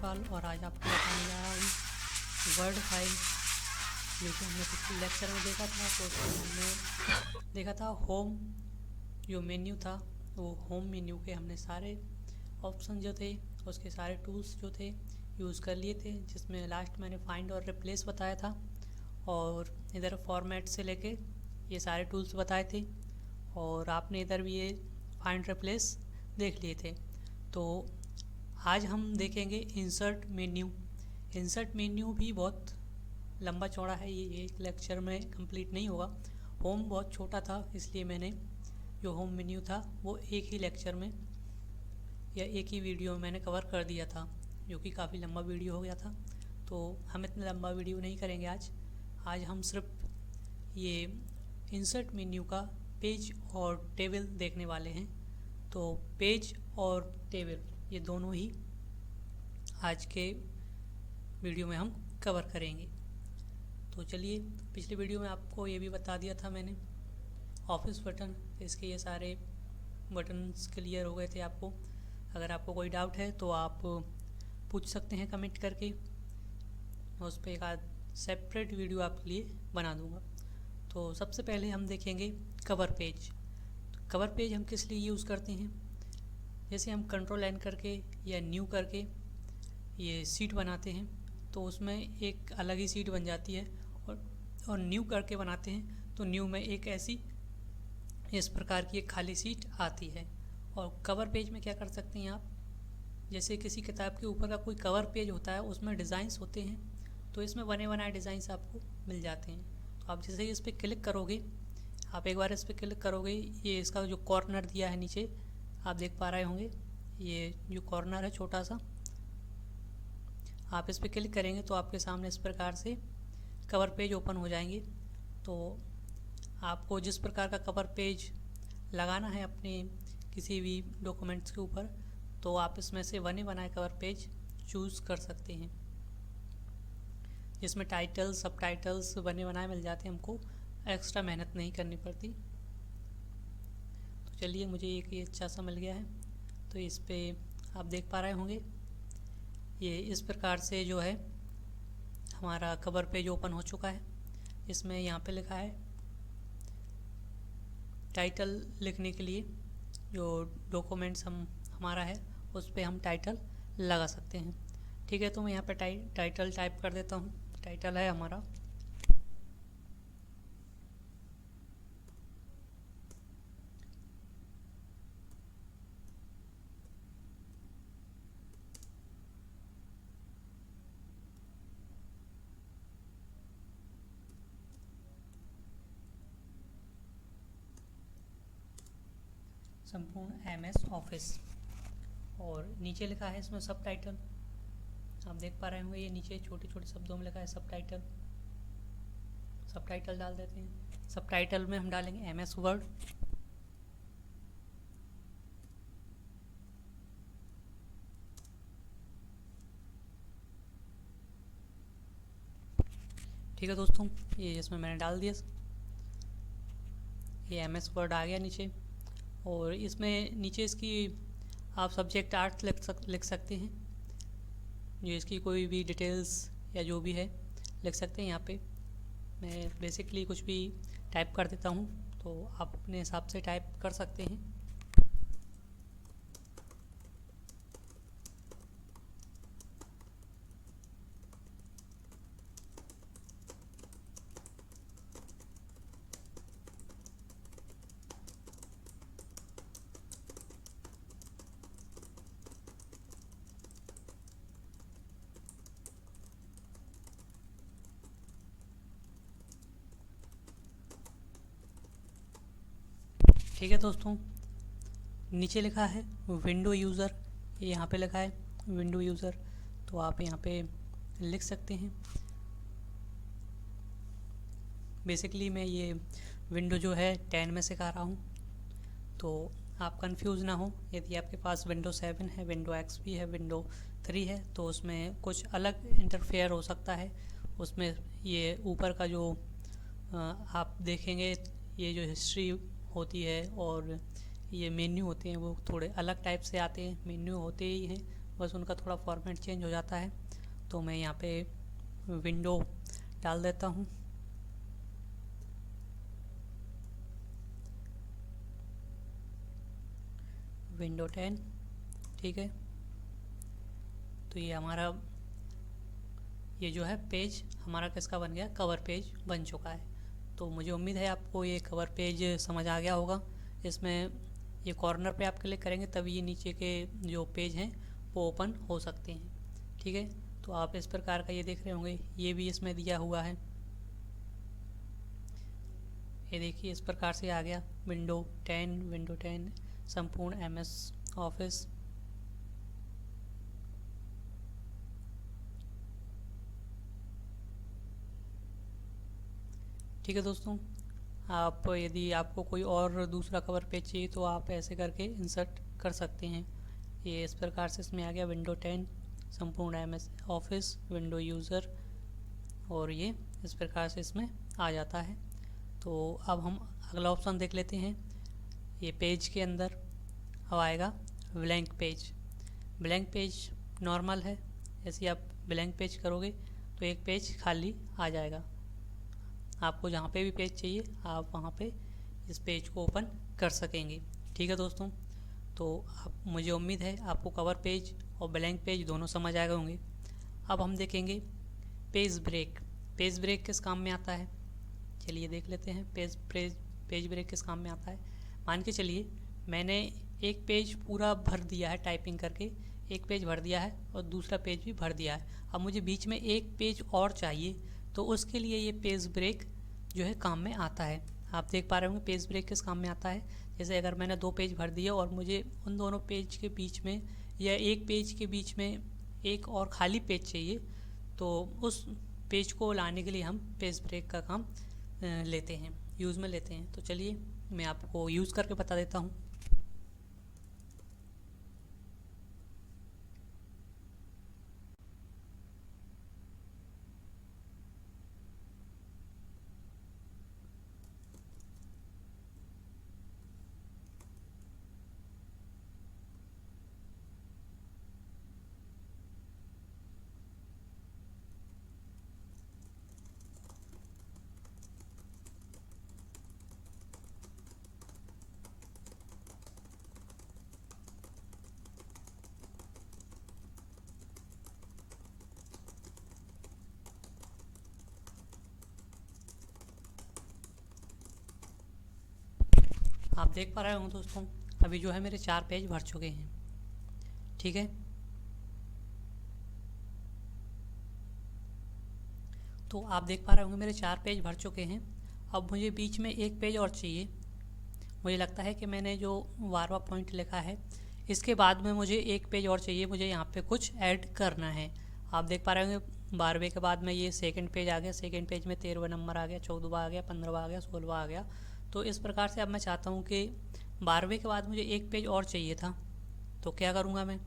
पाल और आज आपको बताने जा रहा हूँ वर्ड फाइल। जो कि हमने पिछले लेक्चर में देखा था, तो उसमें हमने देखा था होम जो मेन्यू था, वो होम मेन्यू के हमने सारे ऑप्शन जो थे, उसके सारे टूल्स जो थे यूज़ कर लिए थे, जिसमें लास्ट मैंने फाइंड और रिप्लेस बताया था और इधर फॉर्मेट से लेके ये सारे टूल्स बताए थे और आपने इधर भी ये फाइंड रिप्लेस देख लिए थे। तो आज हम देखेंगे इंसर्ट मेन्यू। इंसर्ट मेन्यू भी बहुत लंबा चौड़ा है, ये एक लेक्चर में कंप्लीट नहीं होगा। होम बहुत छोटा था, इसलिए मैंने जो होम मेन्यू था वो एक ही लेक्चर में या एक ही वीडियो में मैंने कवर कर दिया था, जो कि काफ़ी लंबा वीडियो हो गया था। तो हम इतना लंबा वीडियो नहीं करेंगे आज हम सिर्फ ये इंसर्ट मेन्यू का पेज और टेबल देखने वाले हैं। तो पेज और टेबल ये दोनों ही आज के वीडियो में हम कवर करेंगे। तो चलिए, पिछले वीडियो में आपको ये भी बता दिया था मैंने ऑफिस बटन, इसके ये सारे बटन्स क्लियर हो गए थे आपको। अगर आपको कोई डाउट है तो आप पूछ सकते हैं कमेंट करके, मैं उस पर एक आध सेपरेट वीडियो आपके लिए बना दूंगा। तो सबसे पहले हम देखेंगे कवर पेज। तो कवर पेज हम किस लिए यूज़ करते हैं, जैसे हम कंट्रोल एन करके या न्यू करके ये सीट बनाते हैं तो उसमें एक अलग ही सीट बन जाती है, और न्यू करके बनाते हैं तो न्यू में एक ऐसी इस प्रकार की एक खाली सीट आती है। और कवर पेज में क्या कर सकते हैं आप, जैसे किसी किताब के ऊपर का कोई कवर पेज होता है, उसमें डिज़ाइंस होते हैं, तो इसमें बने बनाए डिज़ाइंस आपको मिल जाते हैं। तो आप जैसे ही इस पर क्लिक करोगे, आप एक बार इस पर क्लिक करोगे, ये इसका जो कॉर्नर दिया है नीचे आप देख पा रहे होंगे, ये जो कॉर्नर है छोटा सा, आप इस पर क्लिक करेंगे तो आपके सामने इस प्रकार से कवर पेज ओपन हो जाएंगे। तो आपको जिस प्रकार का कवर पेज लगाना है अपने किसी भी डॉक्यूमेंट्स के ऊपर, तो आप इसमें से बने बनाए कवर पेज चूज़ कर सकते हैं, जिसमें टाइटल सब टाइटल्स बने बनाए मिल जाते हैं, हमको एक्स्ट्रा मेहनत नहीं करनी पड़ती। तो चलिए, मुझे एक ये अच्छा सा मिल गया है, तो इस पर आप देख पा रहे होंगे ये इस प्रकार से जो है हमारा कवर पेज ओपन हो चुका है। इसमें यहाँ पे लिखा है टाइटल लिखने के लिए जो डॉक्यूमेंट्स हमारा है उस पर हम टाइटल लगा सकते हैं। ठीक है, तो मैं यहाँ पे टाइटल टाइप कर देता हूँ। टाइटल है हमारा संपूर्ण एमएस ऑफिस, और नीचे लिखा है इसमें सब टाइटल। आप देख पा रहे होंगे ये नीचे छोटे छोटे शब्दों में लिखा है सब टाइटल। सब टाइटल डाल देते हैं। सब टाइटल में हम डालेंगे एमएस वर्ड। ठीक है दोस्तों, ये इसमें मैंने डाल दिया, ये एमएस वर्ड आ गया नीचे। और इसमें नीचे इसकी आप सब्जेक्ट आर्ट्स लिख सकते हैं, जो इसकी कोई भी डिटेल्स या जो भी है लिख सकते हैं। यहाँ पे मैं बेसिकली कुछ भी टाइप कर देता हूँ, तो आप अपने हिसाब से टाइप कर सकते हैं। ठीक है दोस्तों, नीचे लिखा है विंडो यूज़र, ये यहाँ पे लिखा है विंडो यूज़र, तो आप यहाँ पे लिख सकते हैं। बेसिकली मैं ये विंडो जो है 10 में सिखा रहा हूँ, तो आप कंफ्यूज ना हो। यदि आपके पास विंडो 7 है, विंडो एक्सपी है, विंडो 3 है, तो उसमें कुछ अलग इंटरफेयर हो सकता है। उसमें ये ऊपर का जो आप देखेंगे, ये जो हिस्ट्री होती है और ये मेन्यू होते हैं वो थोड़े अलग टाइप से आते हैं। मेन्यू होते ही हैं बस उनका थोड़ा फॉर्मेट चेंज हो जाता है। तो मैं यहाँ पे विंडो डाल देता हूँ। विंडो 10, ठीक है। तो ये हमारा ये जो है पेज हमारा किसका बन गया, कवर पेज बन चुका है। तो मुझे उम्मीद है आपको ये कवर पेज समझ आ गया होगा। इसमें ये कॉर्नर पे आप क्लिक करेंगे तभी ये नीचे के जो पेज हैं वो ओपन हो सकते हैं, ठीक है। तो आप इस प्रकार का ये देख रहे होंगे, ये भी इसमें दिया हुआ है। ये देखिए इस प्रकार से आ गया विंडो 10 संपूर्ण MS ऑफिस। ठीक है दोस्तों, आप यदि आपको कोई और दूसरा कवर पेज चाहिए तो आप ऐसे करके इंसर्ट कर सकते हैं। ये इस प्रकार से इसमें आ गया विंडो 10 संपूर्ण MS ऑफिस विंडो यूज़र, और ये इस प्रकार से इसमें आ जाता है। तो अब हम अगला ऑप्शन देख लेते हैं। ये पेज के अंदर अब आएगा blank page. Blank page normal है, जैसे आप ब्लैंक पेज करोगे तो एक पेज खाली आ जाएगा। आपको जहाँ पे भी पेज चाहिए आप वहाँ पे इस पेज को ओपन कर सकेंगे, ठीक है दोस्तों। तो आप मुझे उम्मीद है आपको कवर पेज और ब्लैंक पेज दोनों समझ आ गए होंगे। अब हम देखेंगे पेज ब्रेक। पेज ब्रेक किस काम में आता है, चलिए देख लेते हैं। पेज ब्रेक किस काम में आता है। मान के चलिए मैंने एक पेज पूरा भर दिया है टाइपिंग करके, एक पेज भर दिया है और दूसरा पेज भी भर दिया है। अब मुझे बीच में एक पेज और चाहिए, तो उसके लिए ये पेज ब्रेक जो है काम में आता है। आप देख पा रहे होंगे पेज ब्रेक किस काम में आता है। जैसे अगर मैंने 2 पेज भर दिए और मुझे उन दोनों पेज के बीच में या एक पेज के बीच में एक और खाली पेज चाहिए, तो उस पेज को लाने के लिए हम पेज ब्रेक का काम लेते हैं, यूज़ में लेते हैं। तो चलिए मैं आपको यूज़ करके बता देता हूँ। आप देख पा रहे हो दोस्तों, अभी जो है मेरे 4 पेज भर चुके हैं, ठीक है। तो आप देख पा रहे होंगे मेरे 4 पेज भर चुके हैं। अब मुझे बीच में एक पेज और चाहिए। मुझे लगता है कि मैंने जो 12वां पॉइंट लिखा है इसके बाद में मुझे एक पेज और चाहिए, मुझे यहाँ पे कुछ ऐड करना है। आप देख पा रहे होंगे 12वें के बाद में ये सेकंड पेज आ गया, सेकंड पेज में 13वां नंबर आ गया, 14वां आ गया, 15वां आ गया, 16वां आ गया। तो इस प्रकार से अब मैं चाहता हूँ कि 12वें के बाद मुझे एक पेज और चाहिए था, तो क्या करूँगा मैं,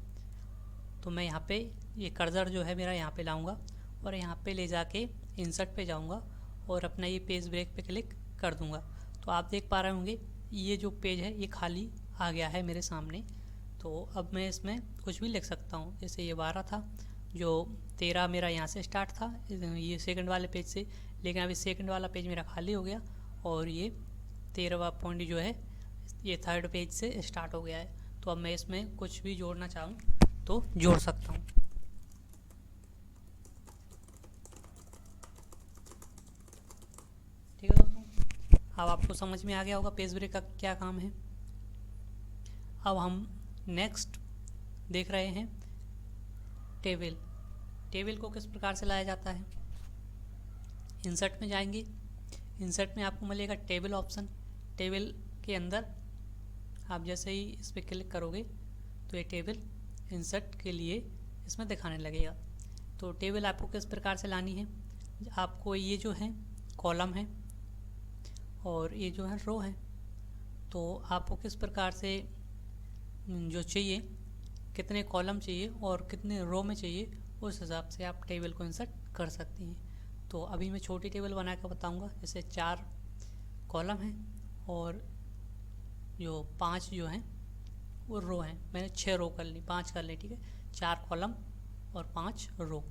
तो मैं यहाँ पे ये कर्सर जो है मेरा यहाँ पे लाऊंगा और यहाँ पे ले जाके इंसर्ट पे जाऊँगा और अपना ये पेज ब्रेक पे क्लिक कर दूँगा। तो आप देख पा रहे होंगे ये जो पेज है ये खाली आ गया है मेरे सामने। तो अब मैं इसमें कुछ भी लिख सकता हूँ। जैसे ये 12 था, जो 13 मेरा यहाँ से स्टार्ट था ये सेकंड वाले पेज से, लेकिन अभी सेकंड वाला पेज मेरा खाली हो गया और ये 13वां पॉइंट जो है ये थर्ड पेज से स्टार्ट हो गया है। तो अब मैं इसमें कुछ भी जोड़ना चाहूँ तो जोड़ सकता हूँ। ठीक है दोस्तों, अब आपको समझ में आ गया होगा पेज ब्रेक का क्या काम है। अब हम नेक्स्ट देख रहे हैं टेबल। टेबल को किस प्रकार से लाया जाता है। इंसर्ट में जाएंगे, इंसर्ट में आपको मिलेगा टेबल ऑप्शन। टेबल के अंदर आप जैसे ही इस पर क्लिक करोगे तो ये टेबल इंसर्ट के लिए इसमें दिखाने लगेगा। तो टेबल आपको किस प्रकार से लानी है, आपको ये जो है कॉलम है और ये जो है रो है, तो आपको किस प्रकार से जो चाहिए, कितने कॉलम चाहिए और कितने रो में चाहिए, उस हिसाब से आप टेबल को इंसर्ट कर सकते हैं। तो अभी मैं छोटी टेबल बना कर बताऊँगा। जैसे 4 कॉलम हैं और जो 5 जो हैं वो रो हैं। मैंने 6 रो कर ली, 5 कर ली, ठीक है। 4 कॉलम और 5 रो।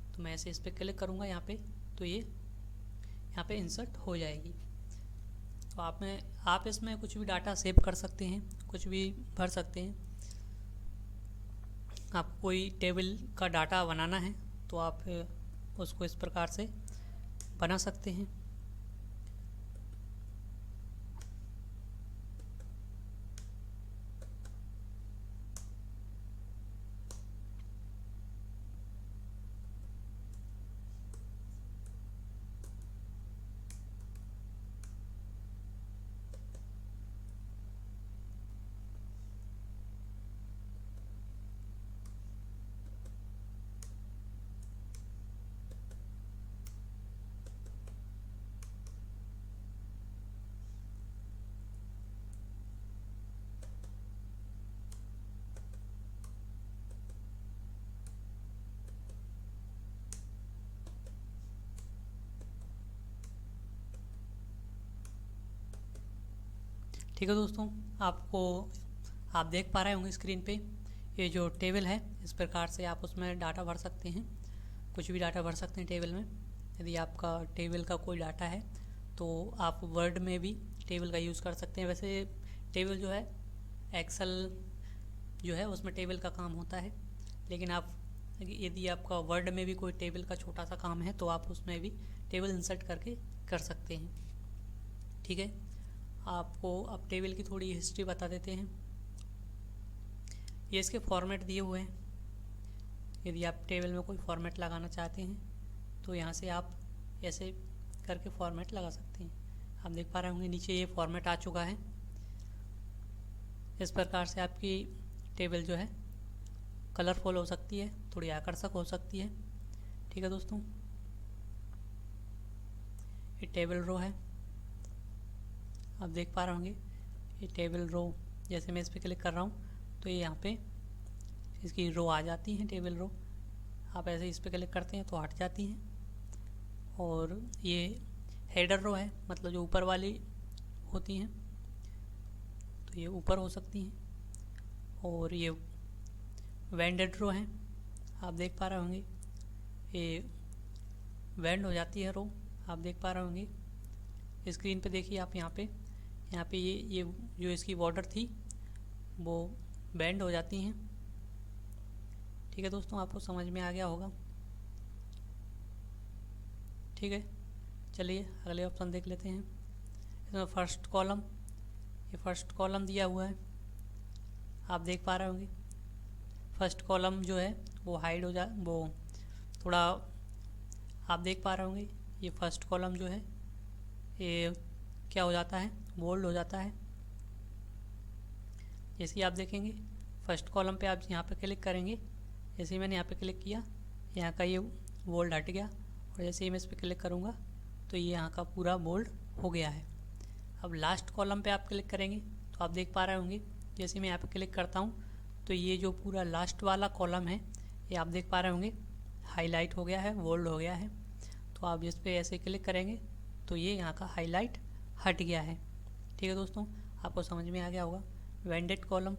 तो मैं ऐसे इस पर क्लिक करूँगा यहाँ पे, तो ये यहाँ पे इंसर्ट हो जाएगी। तो आप इसमें कुछ भी डाटा सेव कर सकते हैं, कुछ भी भर सकते हैं। आपको कोई टेबल का डाटा बनाना है तो आप उसको इस प्रकार से बना सकते हैं। ठीक है दोस्तों, आप देख पा रहे होंगे स्क्रीन पे ये जो टेबल है, इस प्रकार से आप उसमें डाटा भर सकते हैं, कुछ भी डाटा भर सकते हैं टेबल में। यदि आपका टेबल का कोई डाटा है तो आप वर्ड में भी टेबल का यूज़ कर सकते हैं। वैसे टेबल जो है एक्सेल जो है उसमें टेबल का काम होता है, लेकिन यदि आपका वर्ड में भी कोई टेबल का छोटा सा काम है तो आप उसमें भी टेबल इंसर्ट करके कर सकते हैं। ठीक है, आपको अब टेबल की थोड़ी हिस्ट्री बता देते हैं। ये इसके फॉर्मेट दिए हुए हैं। यदि आप टेबल में कोई फॉर्मेट लगाना चाहते हैं तो यहाँ से आप ऐसे करके फॉर्मेट लगा सकते हैं। आप देख पा रहे होंगे नीचे ये फॉर्मेट आ चुका है। इस प्रकार से आपकी टेबल जो है कलरफुल हो सकती है, थोड़ी आकर्षक हो सकती है। ठीक है दोस्तों, ये टेबल रो है, आप देख पा रहे होंगे ये टेबल रो। जैसे मैं इस पर क्लिक कर रहा हूँ तो ये यहाँ पे इसकी रो आ जाती हैं, टेबल रो। आप ऐसे इस पर क्लिक करते हैं तो हट जाती हैं। और ये हेडर रो है, मतलब जो ऊपर वाली होती हैं तो ये ऊपर हो सकती हैं। और ये वेंडेड रो है, आप देख पा रहे होंगे ये वेंड हो जाती है रो। आप देख पा रहे होंगे स्क्रीन पे, देखिए आप यहाँ पे ये जो इसकी बॉर्डर थी वो बेंड हो जाती हैं। ठीक है दोस्तों, आपको समझ में आ गया होगा। ठीक है, चलिए अगले ऑप्शन देख लेते हैं। इसमें फर्स्ट कॉलम, ये फर्स्ट कॉलम दिया हुआ है, आप देख पा रहे होंगे। फर्स्ट कॉलम जो है वो हाइड हो वो थोड़ा, आप देख पा रहे होंगे ये फर्स्ट कॉलम जो है ये क्या हो जाता है, बोल्ड हो जाता है। जैसे ही आप देखेंगे फर्स्ट कॉलम पे आप यहाँ पे क्लिक करेंगे, जैसे ही मैंने यहाँ पे क्लिक किया यहाँ का ये बोल्ड हट गया, और जैसे ही मैं इस पर क्लिक करूँगा तो ये यहाँ का पूरा बोल्ड हो गया है। अब लास्ट कॉलम पे आप क्लिक करेंगे तो आप देख पा रहे होंगे जैसे मैं यहाँ पे क्लिक करता हूँ तो ये जो पूरा लास्ट वाला कॉलम है ये आप देख पा रहे होंगे हाईलाइट हो गया है, बोल्ड हो गया है। तो आप जिस पे ऐसे क्लिक करेंगे तो ये यहाँ का हाईलाइट हट गया है। ठीक है दोस्तों, आपको समझ में आ गया होगा। वेंडेड कॉलम,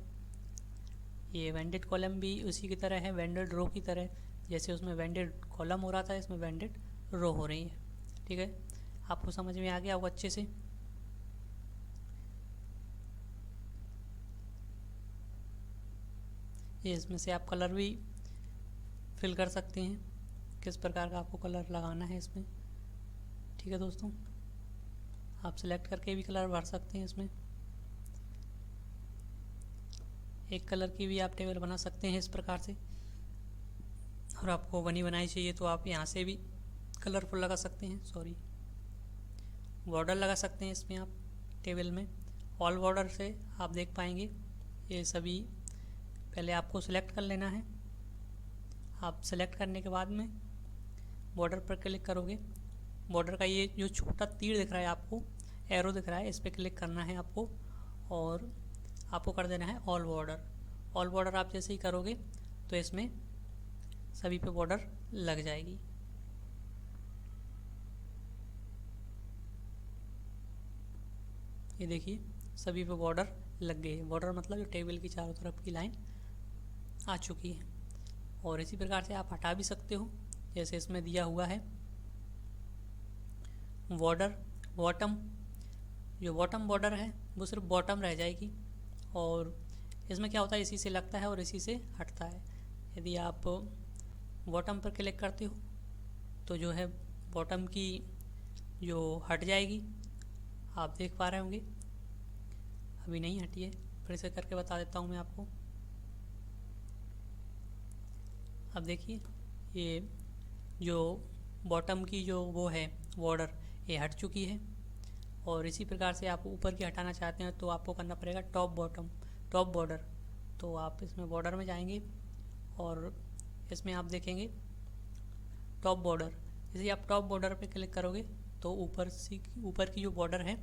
ये वेंडेड कॉलम भी उसी की तरह है, वेंडेड रो की तरह। जैसे उसमें वेंडेड कॉलम हो रहा था, इसमें वेंडेड रो हो रही है। ठीक है, आपको समझ में आ गया होगा अच्छे से। ये इसमें से आप कलर भी फिल कर सकते हैं, किस प्रकार का आपको कलर लगाना है इसमें। ठीक है दोस्तों, आप सिलेक्ट करके भी कलर भर सकते हैं इसमें। एक कलर की भी आप टेबल बना सकते हैं इस प्रकार से। और आपको बनी बनाई चाहिए तो आप यहाँ से भी कलरफुल लगा सकते हैं, सॉरी बॉर्डर लगा सकते हैं इसमें आप टेबल में। ऑल बॉर्डर से आप देख पाएंगे ये सभी, पहले आपको सिलेक्ट कर लेना है। आप सेलेक्ट करने के बाद में बॉर्डर पर क्लिक करोगे, बॉर्डर का ये जो छोटा तीर दिख रहा है आपको, एरो दिख रहा है, इस पर क्लिक करना है आपको और आपको कर देना है ऑल बॉर्डर। ऑल बॉर्डर आप जैसे ही करोगे तो इसमें सभी पे बॉर्डर लग जाएगी। ये देखिए सभी पे बॉर्डर लग गई है। बॉर्डर मतलब जो टेबल की चारों तरफ की लाइन आ चुकी है। और इसी प्रकार से आप हटा भी सकते हो, जैसे इसमें दिया हुआ है बॉर्डर बॉटम। जो बॉटम बॉर्डर है वो सिर्फ बॉटम रह जाएगी, और इसमें क्या होता है, इसी से लगता है और इसी से हटता है। यदि आप बॉटम पर क्लिक करते हो तो जो है बॉटम की जो हट जाएगी, आप देख पा रहे होंगे। अभी नहीं हटी है, फिर से करके बता देता हूँ मैं आपको। अब देखिए ये जो बॉटम की जो वो है बॉर्डर, ये हट चुकी है। और इसी प्रकार से आप ऊपर की हटाना चाहते हैं तो आपको करना पड़ेगा टॉप बॉर्डर। तो आप इसमें बॉर्डर में जाएंगे और इसमें आप देखेंगे टॉप बॉर्डर। जैसे आप टॉप बॉर्डर पे क्लिक करोगे तो ऊपर की जो बॉर्डर है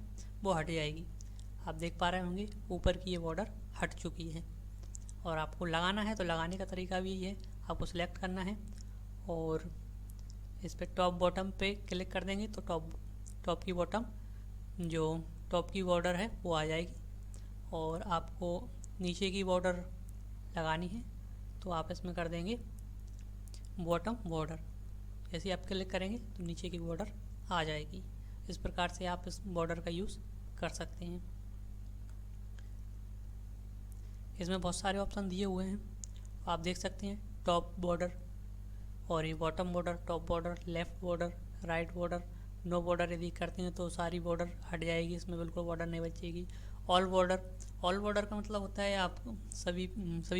वो हट जाएगी। आप देख पा रहे होंगे ऊपर की ये बॉर्डर हट चुकी है। और आपको लगाना है तो लगाने का तरीका भी यही है, आपको सिलेक्ट करना है और इस पर टॉप बॉटम पे क्लिक कर देंगे तो टॉप की बॉटम जो टॉप की बॉर्डर है वो आ जाएगी। और आपको नीचे की बॉर्डर लगानी है तो आप इसमें कर देंगे बॉटम बॉर्डर। जैसे आप क्लिक करेंगे तो नीचे की बॉर्डर आ जाएगी। इस प्रकार से आप इस बॉर्डर का यूज़ कर सकते हैं। इसमें बहुत सारे ऑप्शन दिए हुए हैं, आप देख सकते हैं टॉप बॉर्डर और ये bottom border, top border, left border, right border, no border. यदि करते हैं तो सारी बॉर्डर हट जाएगी, इसमें बिल्कुल बॉर्डर नहीं बचेगी। ऑल बॉर्डर का मतलब होता है आप सभी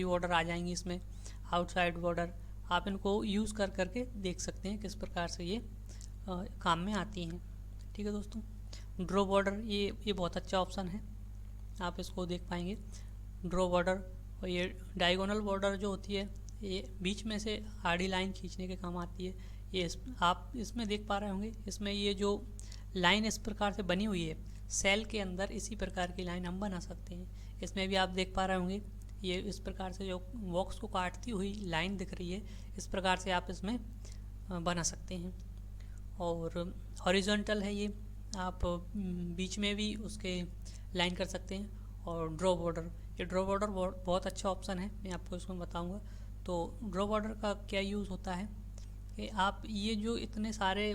बॉर्डर आ जाएंगी इसमें। आउटसाइड बॉर्डर, आप इनको यूज़ कर करके देख सकते हैं किस प्रकार से ये काम में आती हैं। ठीक है दोस्तों, ड्रॉ बॉर्डर ये बहुत अच्छा ऑप्शन है, आप इसको देख पाएंगे। ड्रॉ बॉर्डर और ये डायगोनल बॉर्डर जो होती है ये बीच में से आड़ी लाइन खींचने के काम आती है। ये आप इसमें देख पा रहे होंगे, इसमें ये जो लाइन इस प्रकार से बनी हुई है सेल के अंदर, इसी प्रकार की लाइन हम बना सकते हैं। इसमें भी आप देख पा रहे होंगे ये इस प्रकार से जो बॉक्स को काटती हुई लाइन दिख रही है, इस प्रकार से आप इसमें बना सकते हैं। और हॉरिजॉन्टल है ये, आप बीच में भी उसके लाइन कर सकते हैं। और ड्रॉ बॉर्डर, ये ड्रॉ बॉर्डर बहुत अच्छा ऑप्शन है, मैं आपको इसमें बताऊंगा। तो ड्रॉ बॉर्डर का क्या यूज़ होता है कि आप ये जो इतने सारे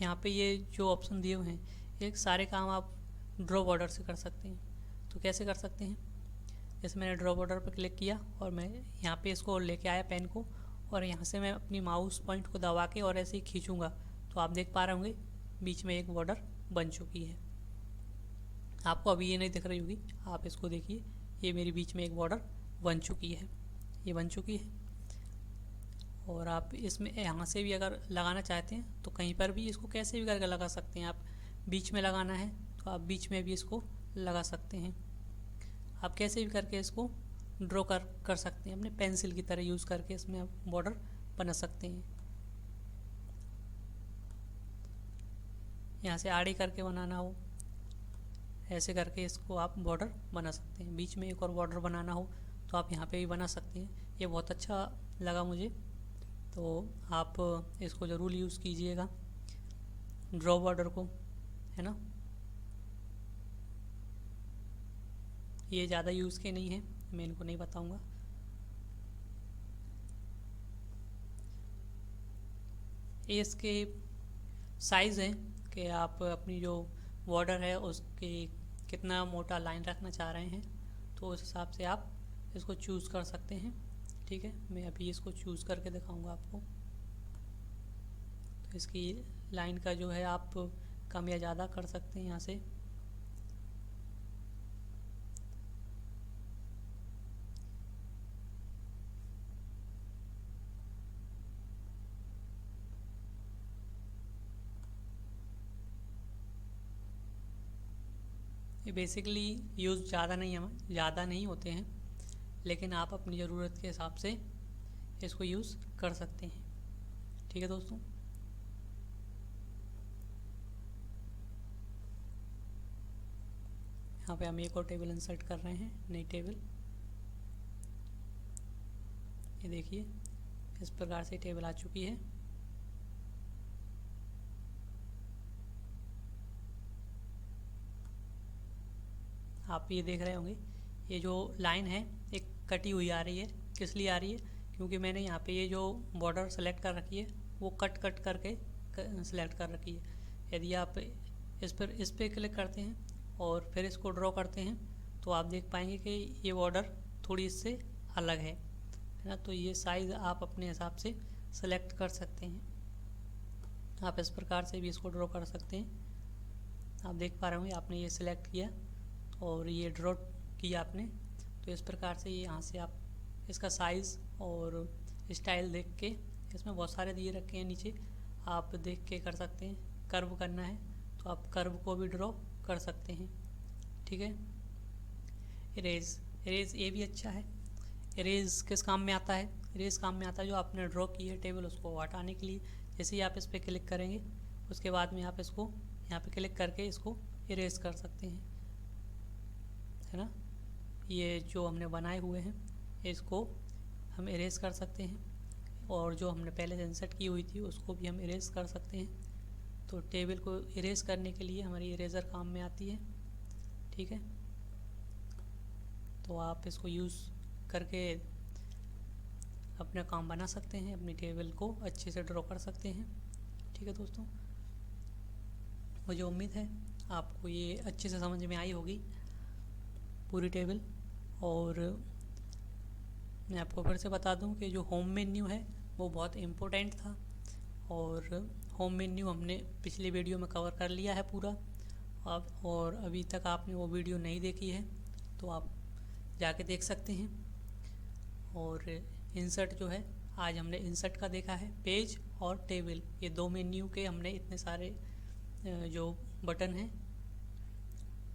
यहाँ पे ये जो ऑप्शन दिए हुए हैं, ये सारे काम आप ड्रॉ बॉर्डर से कर सकते हैं। तो कैसे कर सकते हैं, जैसे मैंने ड्रॉ बॉर्डर पर क्लिक किया और मैं यहाँ पे इसको लेके आया पेन को, और यहाँ से मैं अपनी माउस पॉइंट को दबा के और ऐसे ही खींचूँगा तो आप देख पा रहे होंगे बीच में एक बॉर्डर बन चुकी है। आपको अभी ये नहीं दिख रही होगी, आप इसको देखिए, ये मेरी बीच में एक बॉर्डर बन चुकी है, ये बन चुकी है। और आप इसमें यहाँ से भी अगर लगाना चाहते हैं तो कहीं पर भी इसको कैसे भी करके लगा सकते हैं। आप बीच में लगाना है तो आप बीच में भी इसको लगा सकते हैं। आप कैसे भी करके इसको ड्रॉ कर सकते हैं, अपने पेंसिल की तरह यूज़ करके इसमें आप बॉर्डर बना सकते हैं। यहाँ से आड़ी करके बनाना हो, ऐसे करके इसको आप बॉर्डर बना सकते हैं। बीच में एक और बॉर्डर बनाना हो तो आप यहाँ पे भी बना सकते हैं। ये बहुत अच्छा लगा मुझे, तो आप इसको ज़रूर यूज़ कीजिएगा ड्रॉ बॉर्डर को, है ना। ये ज़्यादा यूज़ के नहीं है, मैं इनको नहीं बताऊँगा। ये इसके साइज़ हैं कि आप अपनी जो बॉर्डर है उसके कितना मोटा लाइन रखना चाह रहे हैं, तो उस हिसाब से आप इसको चूज़ कर सकते हैं। ठीक है, मैं अभी इसको चूज़ करके दिखाऊंगा आपको। तो इसकी लाइन का जो है आप कम या ज़्यादा कर सकते हैं यहाँ से। ये बेसिकली यूज़ ज़्यादा नहीं होते हैं, लेकिन आप अपनी ज़रूरत के हिसाब से इसको यूज़ कर सकते हैं। ठीक है दोस्तों, यहाँ पे हम एक और टेबल इंसर्ट कर रहे हैं, नई टेबल। ये देखिए इस प्रकार से टेबल आ चुकी है। आप ये देख रहे होंगे, ये जो लाइन है एक कटी हुई आ रही है, किस लिए आ रही है, क्योंकि मैंने यहाँ पे ये जो बॉर्डर सेलेक्ट कर रखी है वो कट करके सेलेक्ट कर रखी है। यदि आप इस पर क्लिक करते हैं और फिर इसको ड्रॉ करते हैं तो आप देख पाएंगे कि ये बॉर्डर थोड़ी इससे अलग है ना। तो ये साइज़ आप अपने हिसाब से सेलेक्ट कर सकते हैं। आप इस प्रकार से भी इसको ड्रॉ कर सकते हैं। आप देख पा रहे होंगे आपने ये सिलेक्ट किया और ये ड्रॉ किया आपने, तो इस प्रकार से ये यहाँ से आप इसका साइज़ और स्टाइल देख के, इसमें बहुत सारे दिए रखे हैं नीचे, आप देख के कर सकते हैं। कर्व करना है तो आप कर्व को भी ड्रॉ कर सकते हैं। ठीक है। इरेज ये भी अच्छा है। इरेज किस काम में आता है? इरेज काम में आता है जो आपने ड्रॉ की है टेबल उसको हटाने के लिए। जैसे ही आप इस पर क्लिक करेंगे उसके बाद में आप इसको यहाँ पे क्लिक करके इसको इरेज कर सकते हैं, है ना। ये जो हमने बनाए हुए हैं इसको हम इरेज कर सकते हैं, और जो हमने पहले से इंसर्ट की हुई थी उसको भी हम इरेज कर सकते हैं। तो टेबल को इरेज करने के लिए हमारी इरेज़र काम में आती है। ठीक है। तो आप इसको यूज़ करके अपना काम बना सकते हैं, अपनी टेबल को अच्छे से ड्रॉ कर सकते हैं। ठीक है दोस्तों, मुझे उम्मीद है आपको ये अच्छे से समझ में आई होगी पूरी टेबल। और मैं आपको फिर से बता दूं कि जो होम मेन्यू है वो बहुत इम्पोर्टेंट था, और होम मेन्यू हमने पिछले वीडियो में कवर कर लिया है पूरा। अब और अभी तक आपने वो वीडियो नहीं देखी है तो आप जाके देख सकते हैं। और इंसर्ट जो है, आज हमने इंसर्ट का देखा है, पेज और टेबल, ये दो मेन्यू के हमने इतने सारे जो बटन हैं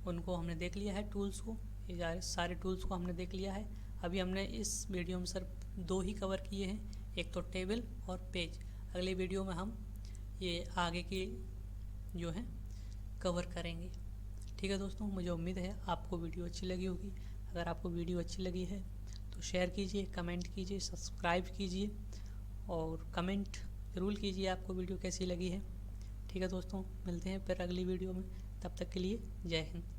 उनको हमने देख लिया है। टूल्स को, ये सारे टूल्स को हमने देख लिया है। अभी हमने इस वीडियो में सिर्फ दो ही कवर किए हैं, एक तो टेबल और पेज। अगले वीडियो में हम ये आगे की जो है कवर करेंगे। ठीक है दोस्तों, मुझे उम्मीद है आपको वीडियो अच्छी लगी होगी। अगर आपको वीडियो अच्छी लगी है तो शेयर कीजिए, कमेंट कीजिए, सब्सक्राइब कीजिए और कमेंट ज़रूर कीजिए आपको वीडियो कैसी लगी है। ठीक है दोस्तों, मिलते हैं फिर अगली वीडियो में। तब तक के लिए जय हिंद।